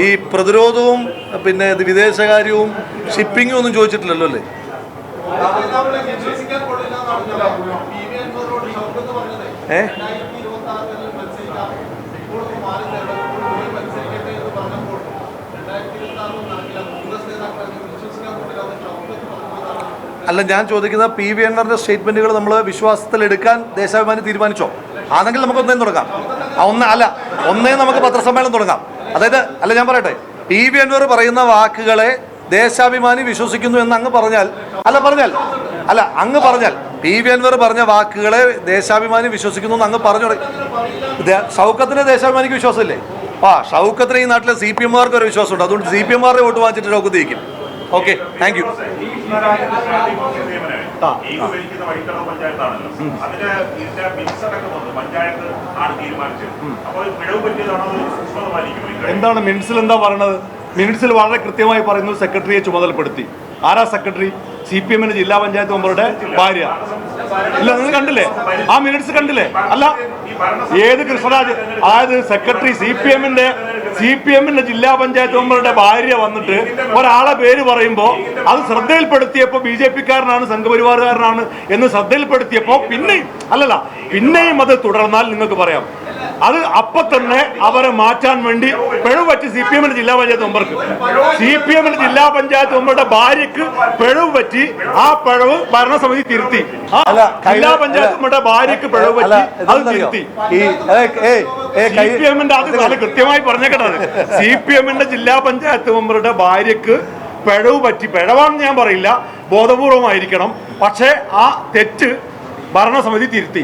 ഈ പ്രതിരോധവും പിന്നെ വിദേശകാര്യവും ഷിപ്പിങ്ങും ഒന്നും ചോദിച്ചിട്ടില്ലല്ലോ അല്ലേ? അല്ല, ഞാൻ ചോദിക്കുന്നത് പി വി അൻവറിന്റെ സ്റ്റേറ്റ്മെന്റുകൾ നമ്മൾ വിശ്വാസത്തിലെടുക്കാൻ ദേശാഭിമാനി തീരുമാനിച്ചോ? ആണെങ്കിൽ നമുക്ക് ഒന്നേം തുടങ്ങാം. ഒന്നേ നമുക്ക് പത്രസമ്മേളനം തുടങ്ങാം. അതായത് ഞാൻ പറയട്ടെ, പി വി അൻവർ പറയുന്ന വാക്കുകളെ ദേശാഭിമാനി വിശ്വസിക്കുന്നു എന്ന് അങ്ങ് പറഞ്ഞാൽ പി വി അൻവർ പറഞ്ഞ വാക്കുകളെ ദേശാഭിമാനി വിശ്വസിക്കുന്നു എന്ന് അങ്ങ് പറഞ്ഞു. ഷൗക്കത്തിന് ദേശാഭിമാനിക്ക് വിശ്വാസമില്ലേ? ഷൗക്കത്തിന് ഈ നാട്ടിലെ CPM-കാർക്ക് ഒരു വിശ്വാസമുണ്ട്. അതുകൊണ്ട് CPM-കാരുടെ വോട്ട് വാങ്ങിച്ചിട്ട് ഷൗക്കത്ത് ജയിക്കും. Okay, thank you. എന്താണ് മിനിറ്റ്സിൽ എന്താ പറയണത്? മിനിറ്റ്സിൽ വളരെ കൃത്യമായി പറയുന്നു, സെക്രട്ടറിയെ ചുമതലപ്പെടുത്തി. ആരാ സെക്രട്ടറി? CPM-ന്റെ ജില്ലാ പഞ്ചായത്ത് മെമ്പറുടെ ഭാര്യ. ഇല്ല, നിങ്ങൾ കണ്ടില്ലേ? ആ മിനിറ്റ്സ് കണ്ടില്ലേ? അല്ല, ഏത് കൃഷ്ണരാജ്? അതായത് സെക്രട്ടറി CPM-ന്റെ ജില്ലാ പഞ്ചായത്ത് മെമ്പറുടെ ഭാര്യ വന്നിട്ട് ഒരാളെ പേര് പറയുമ്പോൾ അത് ശ്രദ്ധയിൽപ്പെടുത്തിയപ്പോൾ BJP-കാരനാണ്, സംഘപരിവാറുകാരനാണ് എന്ന് ശ്രദ്ധയിൽപ്പെടുത്തിയപ്പോൾ പിന്നെയും അത് തുടർന്നാൽ നിങ്ങൾക്ക് പറയാം, അത് അപ്പൊ തന്നെ അവരെ മാറ്റാൻ വേണ്ടി പിഴവ് പറ്റി CPM-ന്റെ ജില്ലാ പഞ്ചായത്ത് മെമ്പർക്ക്. CPM-ന്റെ ജില്ലാ പഞ്ചായത്ത് മെമ്പറുടെ ഭാര്യക്ക് പിഴവ് പറ്റി. ആ പിഴവ് ഭരണസമിതി തിരുത്തി. ജില്ലാ പഞ്ചായത്ത് മെമ്പറുടെ ഭാര്യക്ക് പിഴവ് പറ്റി, അത് തിരുത്തി. CPM-ന്റെ അത് കൃത്യമായി പറഞ്ഞേക്കട്ടെ. CPM-ന്റെ ജില്ലാ പഞ്ചായത്ത് മെമ്പറുടെ ഭാര്യക്ക് പിഴവ് പറ്റി. പിഴവാണെന്ന് ഞാൻ പറയില്ല, ബോധപൂർവമായിരിക്കണം. പക്ഷേ ആ തെറ്റ് ഭരണസമിതി തിരുത്തി.